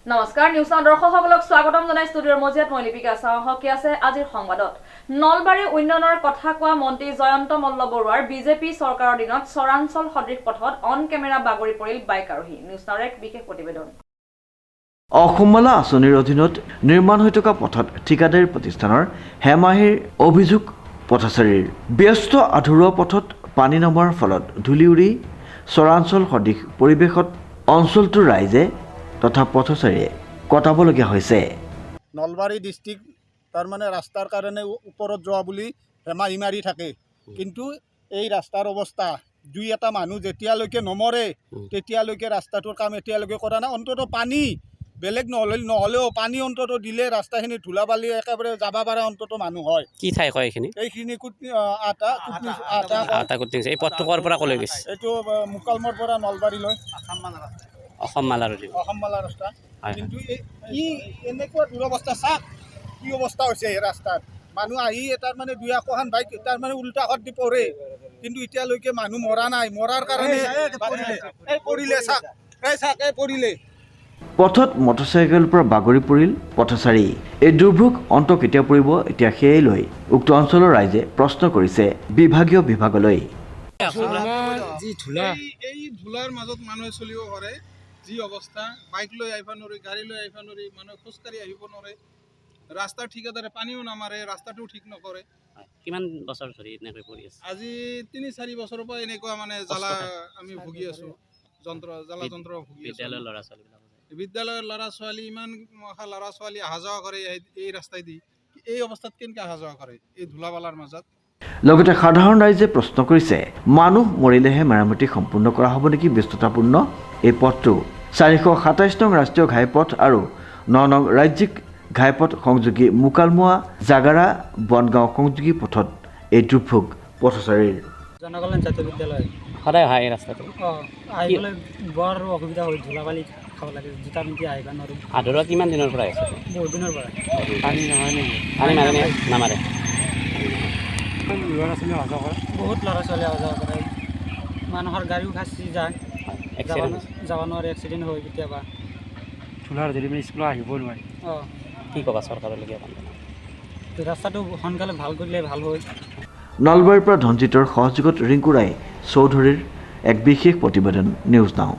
নমস্কাৰ news now দৰ্শকসকলক স্বাগতম জনাই ষ্টুডিঅ'ৰ মজিয়াত মই লিপিকা চাহকি আছে আজিৰ সংবাদত নলবাৰী উন্নয়নৰ কথা কোৱা মন্ত্ৰী জয়ন্ত মল্ল বৰুৱাৰ বিজেপি চৰকাৰৰ দিনত চৰাঞ্চল সদৃশ পথত অন কেমেৰা বাগৰি পৰিল বাইক আৰোহী নিউজ নাওৰ এক বিশেষ প্ৰতিবেদন অসমমালা আঁচনিৰ অধীনত নিৰ্মাণ হৈ থকা পথত ঠিকাদাৰী প্ৰতিষ্ঠানৰ হেমাহিৰ অভিযোগ পথচাৰীৰ ব্যস্ত আধৰুৱা পথত পানী নমাৰ ফলত ধূলি উৰি চৰাঞ্চল সদৃশ পৰিৱেশত অঞ্চলটোৰ ৰাইজে তথা পথচাৰীয়ে কটাবলগীয়া হৈছে। নলবাৰী ডিষ্ট্ৰিক্ট তাৰমানে ৰাস্তাৰ কাৰণে ওপৰত যোৱা বুলি হেমাহি মাৰি থাকে, কিন্তু এই ৰাস্তাৰ অৱস্থা দুই এটা মানুহ যেতিয়ালৈকে নমৰে তেতিয়ালৈকে ৰাস্তাটোৰ কাম এতিয়ালৈকে কৰা নাই। অন্ততঃ পানী বেলেগ নহ'লেও পানী অন্ততঃ দিলে ৰাস্তাখিনি ধূলা বালি একেবাৰে যাব পৰা অন্ততঃ মানুহ হয়। কি ঠাই কয় এইখিনি? এইখিনি এই পথটো ক'ৰ পৰা ক'লৈ গৈছে? এইটো মুকালমৰ পৰা নলবাৰীলৈ অসম মালা ৰাস্তা। কিন্তু ই এনেকুৱা দুৰৱস্থা চাওক, কি অৱস্থা হৈছে এই ৰাস্তাত। মানুহ আহি তাৰমানে দুই একোখন বাইক তাৰমানে উল্টা ঘৰত দি পৰে, কিন্তু এতিয়ালৈকে মানুহ মৰা নাই। মৰাৰ কাৰণে পৰিলে চাওক, পৰিলে পথত মটৰচাইকেলৰ পৰা বাগৰি পৰিল পথচাৰী। এই দুৰ্ভোগ অন্ত কেতিয়া পৰিব এতিয়া সেয়াই লৈ উক্ত অঞ্চলৰ ৰাইজে প্ৰশ্ন কৰিছে বিভাগলৈ। এই ধূলাৰ মাজত মানুহে চলিব পাৰে, যি অৱস্থা, বাইক লৈ আহিব নোৱাৰি, গাড়ী লৈ আহিব নোৱাৰি, মানুহে খোজকাঢ়ি আহিব নোৱাৰে। ৰাস্তাৰ ঠিকাদাৰে পানীও নামাৰে, ৰাস্তাটোও ঠিক নকৰে। কিমান বছৰ ধৰি এনেকৈ পৰি আছে? আজি ৩-৪ বছৰৰ পৰা এনেকুৱা মানে জ্বালা আমি ভুগি আছোঁ, জ্বালা যন্ত্ৰ ভুগি আছোঁ। বিদ্যালয়ৰ ল'ৰা ছোৱালী ইমান ল'ৰা ছোৱালী অহা যোৱা কৰে এই ৰাস্তাইদি, এই অৱস্থাত কেনেকৈ অহা যোৱা কৰে এই ধূলাবালাৰ মাজত? লগতে সাধাৰণ ৰাইজে প্ৰশ্ন কৰিছে, মানুহ মৰিলেহে মেৰামতি সম্পূৰ্ণ কৰা হ'ব নেকি ব্যস্ততাপূৰ্ণ এই পথটো? ৪২৭ নং ৰাষ্ট্ৰীয় ঘাইপথ আৰু ৯ নং ৰাজ্যিক ঘাইপথ সংযোগী মুকালমুৱা জাগাৰা বনগাঁও সংযোগী পথত এই দুৰ্ভোগ পথচাৰীৰ। জনকল্যাণ জাতীয় বিদ্যালয় সদায় অহা এই ৰাস্তাটো আহিবলৈ বৰ অসুবিধা হয়, ধূলা বালি খাব লাগে, জোতা পিন্ধি আহিব নোৱাৰোঁ। আধৰুৱা কিমান দিনৰ পৰা আছে? বহুত দিনৰ পৰা। পানী নহয় নেকি? পানী মাৰে নে নামাৰে? ল'ৰা ছোৱালী অহা যোৱা কৰে, বহুত ল'ৰা ছোৱালী অহা যোৱা কৰে। মানুহৰ গাড়ীও খাচি যায়, যাব নোৱাৰে, এক্সিডেণ্ট হয় কেতিয়াবা। ধূলাৰ যদি মানে স্কুলত আহিব নোৱাৰি। কি ক'বা চৰকাৰলৈকে? ৰাস্তাটো সোনকালে ভাল কৰিলে ভাল হয়। নলবাৰীৰ পৰা ধনজিতৰ সহযোগত ৰিংকু ৰায় চৌধুৰীৰ এক বিশেষ প্ৰতিবেদন নিউজ নাও।